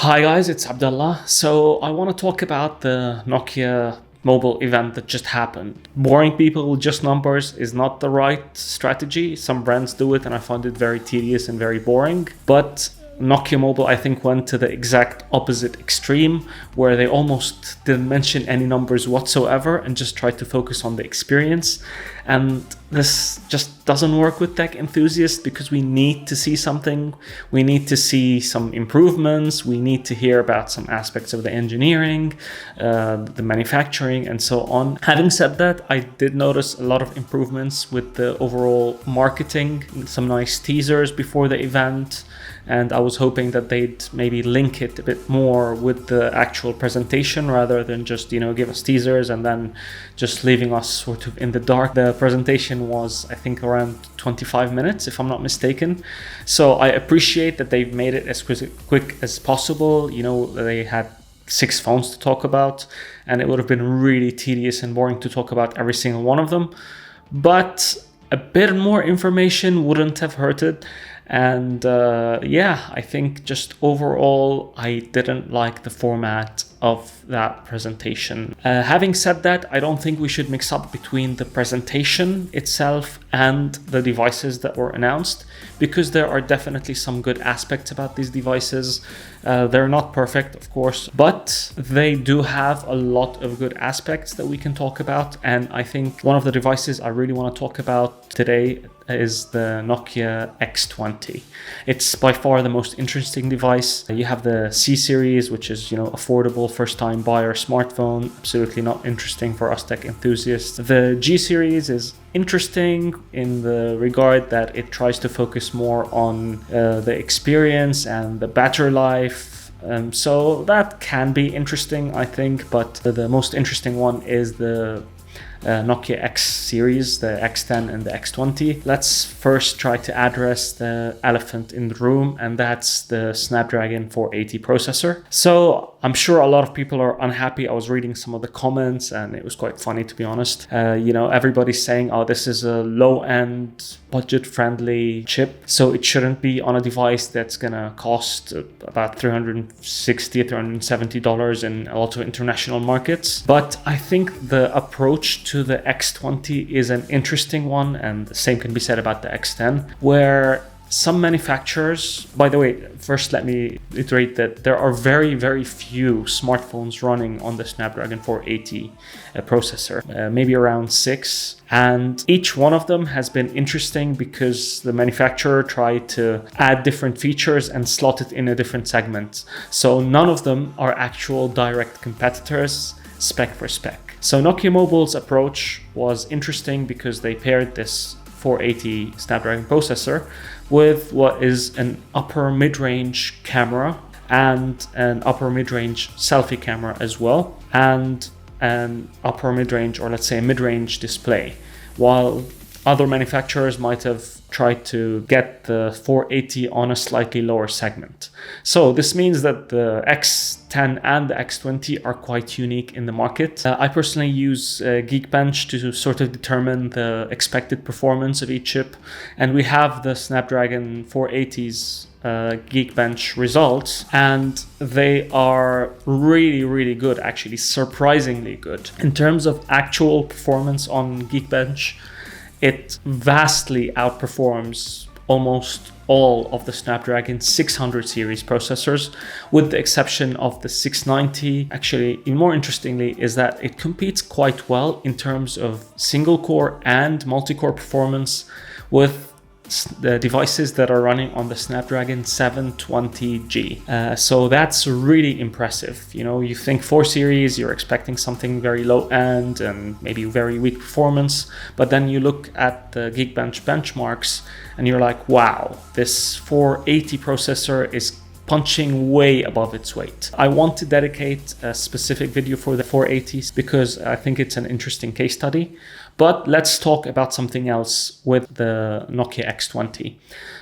Hi guys, it's Abdullah. So I want to talk about the Nokia Mobile event that just happened. Boring people with just numbers is not the right strategy. Some brands do it and I found it very tedious and very boring. But Nokia Mobile, I think, went to the exact opposite extreme where they almost didn't mention any numbers whatsoever and just tried to focus on the experience. And this just doesn't work with tech enthusiasts because we need to see something. We need to see some improvements. We need to hear about some aspects of the engineering, the manufacturing, and so on. Having said that, I did notice a lot of improvements with the overall marketing, some nice teasers before the event. And I was hoping that they'd maybe link it a bit more with the actual presentation rather than just, give us teasers and then just leaving us sort of in the dark. The presentation was, I think, around 25 minutes, if I'm not mistaken. So I appreciate that they've made it as quick as possible. They had 6 phones to talk about, and it would have been really tedious and boring to talk about every single one of them. But a bit more information wouldn't have hurted. And I think just overall, I didn't like the format of that presentation. Having said that, I don't think we should mix up between the presentation itself and the devices that were announced, because there are definitely some good aspects about these devices. They're not perfect, of course, but they do have a lot of good aspects that we can talk about. And I think one of the devices I really want to talk about today is the Nokia X20. It's by far the most interesting device. You have the C series, which is, affordable first-time buyer smartphone, absolutely not interesting for us tech enthusiasts. The G series is interesting in the regard that it tries to focus more on the experience and the battery life. So that can be interesting, I think, but the most interesting one is the Nokia X series, the X10 and the X20. Let's first try to address the elephant in the room, and that's the Snapdragon 480 processor. So I'm sure a lot of people are unhappy. I was reading some of the comments and it was quite funny, to be honest. Everybody's saying, oh, this is a low-end, budget-friendly chip, so it shouldn't be on a device that's gonna cost about $360, $370 in a lot of international markets. But I think the approach to the X20 is an interesting one, and the same can be said about the X10, where some manufacturers, by the way, first let me iterate that there are very, very few smartphones running on the Snapdragon 480 processor, maybe around 6. And each one of them has been interesting because the manufacturer tried to add different features and slot it in a different segment. So none of them are actual direct competitors, spec for spec. So Nokia Mobile's approach was interesting because they paired this 480 Snapdragon processor with what is an upper mid-range camera and an upper mid-range selfie camera as well, and an upper mid-range, or let's say a mid-range display, while other manufacturers might have tried to get the 480 on a slightly lower segment. So this means that the X10 and the X20 are quite unique in the market. I personally use Geekbench to sort of determine the expected performance of each chip, and we have the Snapdragon 480's Geekbench results, and they are really, really good, actually surprisingly good. In terms of actual performance on Geekbench, it vastly outperforms almost all of the Snapdragon 600 series processors, with the exception of the 690. Actually, even more interestingly is that it competes quite well in terms of single core and multi-core performance with the devices that are running on the Snapdragon 720G. So that's really impressive. You think 4 series, you're expecting something very low end and maybe very weak performance, but then you look at the Geekbench benchmarks and you're like, wow, this 480 processor is punching way above its weight. I want to dedicate a specific video for the 480s because I think it's an interesting case study. But let's talk about something else with the Nokia X20.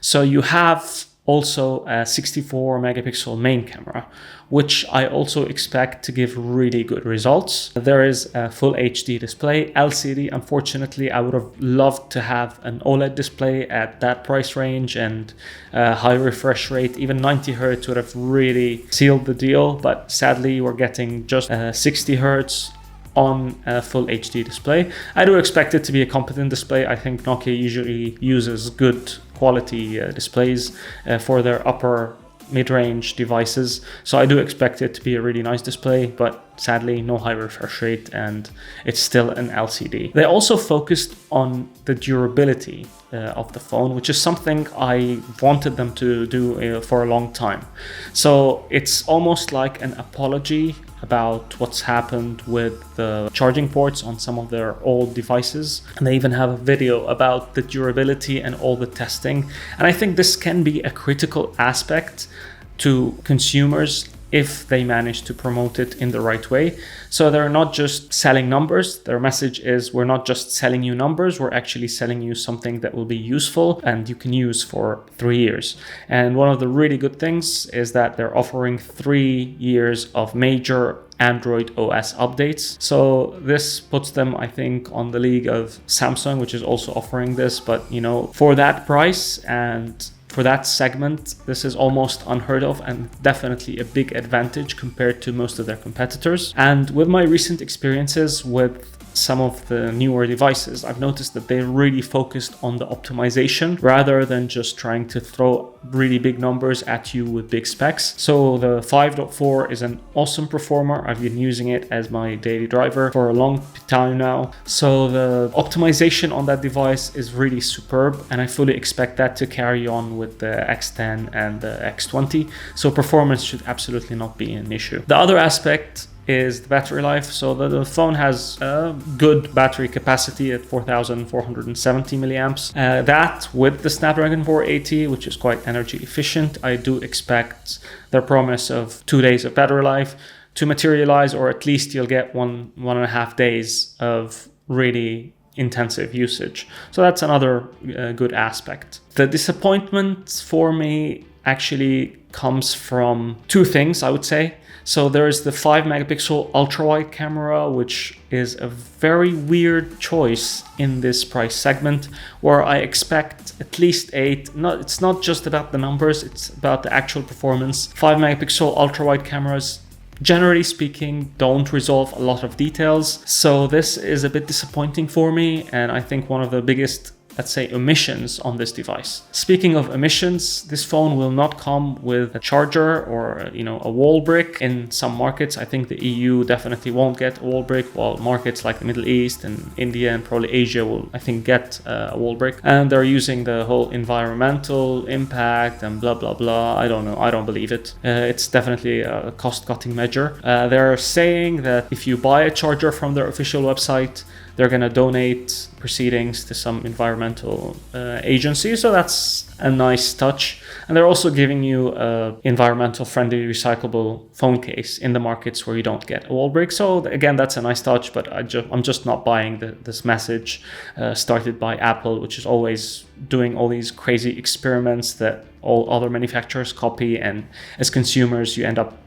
So you have also a 64 megapixel main camera, which I also expect to give really good results. There is a full HD display, LCD. Unfortunately, I would have loved to have an OLED display at that price range and high refresh rate. Even 90 Hertz would have really sealed the deal, but sadly we're getting just 60 Hertz on a full HD display. I do expect it to be a competent display. I think Nokia usually uses good quality displays for their upper mid-range devices, so I do expect it to be a really nice display, but sadly no high refresh rate and it's still an LCD. They also focused on the durability of the phone, which is something I wanted them to do for a long time. So it's almost like an apology about what's happened with the charging ports on some of their old devices. And they even have a video about the durability and all the testing. And I think this can be a critical aspect to consumers if they manage to promote it in the right way. So they're not just selling numbers. Their message is, we're not just selling you numbers, we're actually selling you something that will be useful and you can use for 3 years. And one of the really good things is that they're offering 3 years of major Android OS updates. So this puts them, I think, on the league of Samsung, which is also offering this. But, you know, for that price and for that segment, this is almost unheard of and definitely a big advantage compared to most of their competitors. And with my recent experiences with some of the newer devices, I've noticed that they really focused on the optimization rather than just trying to throw really big numbers at you with big specs. So the 5.4 is an awesome performer. I've been using it as my daily driver for a long time now. So the optimization on that device is really superb, and I fully expect that to carry on with the X10 and the X20. So performance should absolutely not be an issue. The other aspect is the battery life. So the phone has a good battery capacity at 4,470 milliamps. That with the Snapdragon 480, which is quite energy efficient, I do expect their promise of 2 days of battery life to materialize, or at least you'll get one and a half days of really intensive usage. So that's another good aspect. The disappointment for me actually comes from two things, I would say. So there is the 5 megapixel ultra wide camera, which is a very weird choice in this price segment, where I expect at least 8. It's not just about the numbers, it's about the actual performance. 5 megapixel ultra wide cameras, generally speaking, don't resolve a lot of details. So this is a bit disappointing for me, and I think one of the biggest, let's say, omissions on this device. Speaking of omissions, this phone will not come with a charger or, you know, a wall brick. In some markets, I think the EU definitely won't get a wall brick, while markets like the Middle East and India and probably Asia will, I think, get a wall brick. And they're using the whole environmental impact and blah, blah, blah. I don't know. I don't believe it. It's definitely a cost-cutting measure. They're saying that if you buy a charger from their official website, they're going to donate proceedings to some environmental agency. So that's a nice touch. And they're also giving you an environmental friendly recyclable phone case in the markets where you don't get a wall brick. So again, that's a nice touch, but I'm just not buying this message started by Apple, which is always doing all these crazy experiments that all other manufacturers copy. And as consumers, you end up,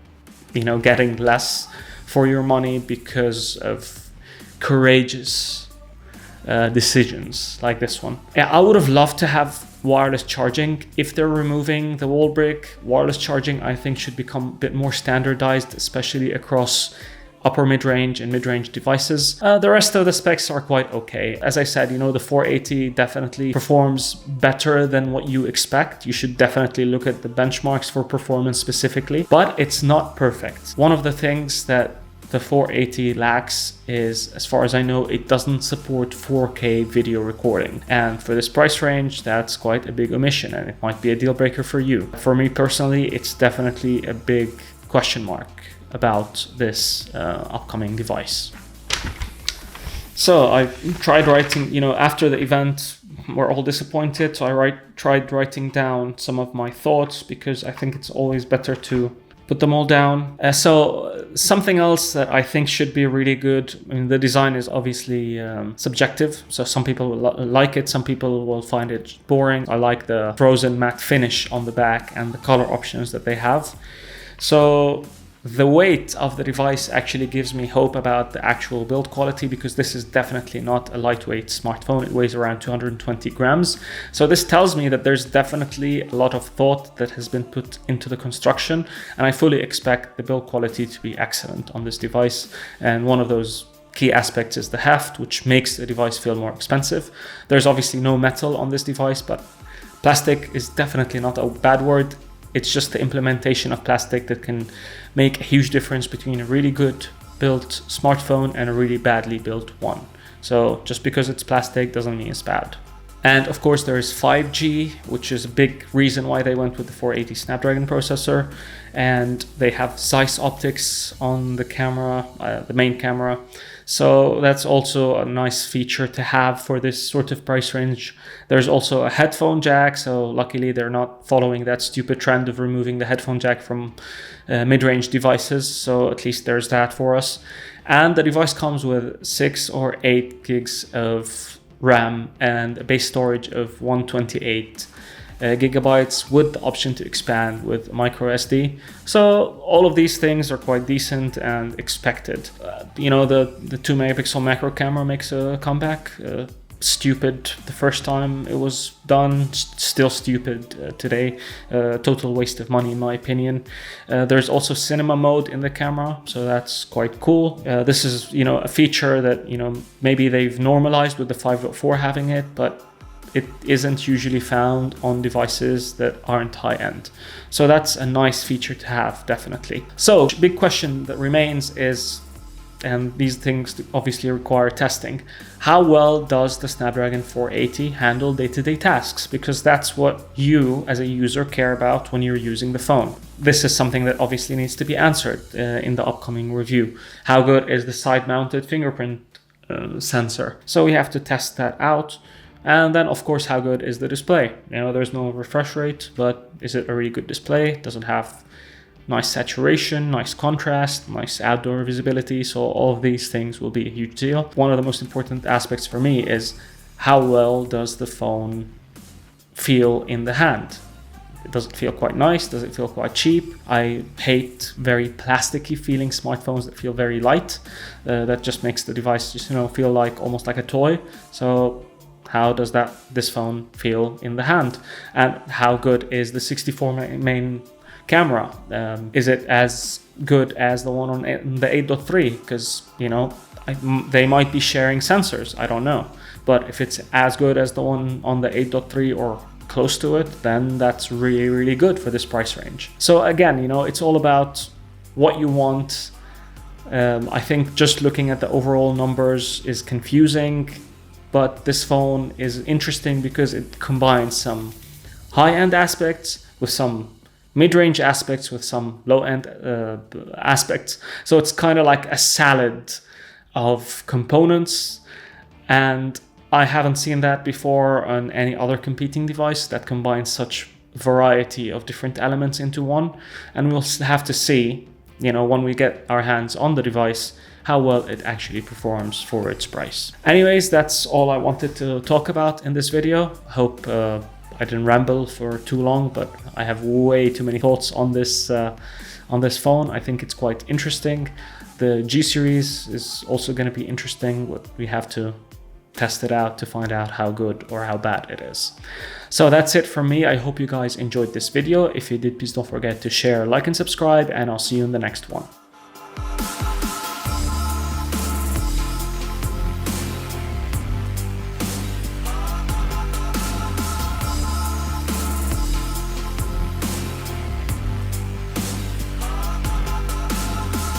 you know, getting less for your money because of courageous decisions like this one. Yeah, I would have loved to have wireless charging. If they're removing the wall brick, wireless charging I think should become a bit more standardized, especially across upper mid-range and mid-range devices. The rest of the specs are quite okay. As I said, you know, the 480 definitely performs better than what you expect. You should definitely look at the benchmarks for performance specifically, but it's not perfect. One of the things that the 480 lacks is, as far as I know, it doesn't support 4K video recording. And for this price range, that's quite a big omission, and it might be a deal breaker for you. For me personally, it's definitely a big question mark about this upcoming device. So I tried writing, you know, after the event, we're all disappointed. So I tried writing down some of my thoughts, because I think it's always better to put them all down. So something else that I think should be really good, I mean, the design is obviously subjective. So some people will like it, some people will find it boring. I like the frozen matte finish on the back and the color options that they have. So the weight of the device actually gives me hope about the actual build quality, because this is definitely not a lightweight smartphone. It weighs around 220 grams. So this tells me that there's definitely a lot of thought that has been put into the construction, and I fully expect the build quality to be excellent on this device. And one of those key aspects is the heft, which makes the device feel more expensive. There's obviously no metal on this device, but plastic is definitely not a bad word. It's just the implementation of plastic that can make a huge difference between a really good built smartphone and a really badly built one. So just because it's plastic doesn't mean it's bad. And of course there is 5G, which is a big reason why they went with the 480 Snapdragon processor. And they have Zeiss optics on the camera, the main camera. So that's also a nice feature to have for this sort of price range. There's also a headphone jack. So luckily they're not following that stupid trend of removing the headphone jack from mid-range devices. So at least there's that for us. And the device comes with 6 or 8 gigs of RAM and a base storage of 128 gigabytes with the option to expand with micro SD. So all of these things are quite decent and expected. The 2 megapixel macro camera makes a comeback. Stupid the first time it was done, still stupid today. Total waste of money in my opinion. There's also cinema mode in the camera, so that's quite cool. This is a feature that maybe they've normalized with the 5.4 having it, but it isn't usually found on devices that aren't high-end. So that's a nice feature to have, definitely. So big question that remains is, and these things obviously require testing, how well does the Snapdragon 480 handle day-to-day tasks? Because that's what you as a user care about when you're using the phone. This is something that obviously needs to be answered in the upcoming review. How good is the side-mounted fingerprint sensor? So we have to test that out. And then of course, how good is the display? There's no refresh rate, but is it a really good display? Does it have nice saturation, nice contrast, nice outdoor visibility? So all of these things will be a huge deal. One of the most important aspects for me is how well does the phone feel in the hand? Does it feel quite nice? Does it feel quite cheap? I hate very plasticky feeling smartphones that feel very light. That just makes the device just feel like almost like a toy. So how does this phone feel in the hand? And how good is the 64 main camera? Is it as good as the one on the 8.3? Because they might be sharing sensors, I don't know, but if it's as good as the one on the 8.3 or close to it, then that's really, really good for this price range. So again, it's all about what you want. I think just looking at the overall numbers is confusing, but this phone is interesting because it combines some high-end aspects with some mid-range aspects with some low-end aspects. So it's kind of like a salad of components, and I haven't seen that before on any other competing device that combines such variety of different elements into one. And we'll have to see, when we get our hands on the device, how well it actually performs for its price. Anyways, that's all I wanted to talk about in this video. Hope I didn't ramble for too long, but I have way too many thoughts on this phone. I think it's quite interesting. The G series is also going to be interesting, but we have to test it out to find out how good or how bad it is. So that's it from me. I hope you guys enjoyed this video. If you did, please don't forget to share, like, and subscribe, and I'll see you in the next one.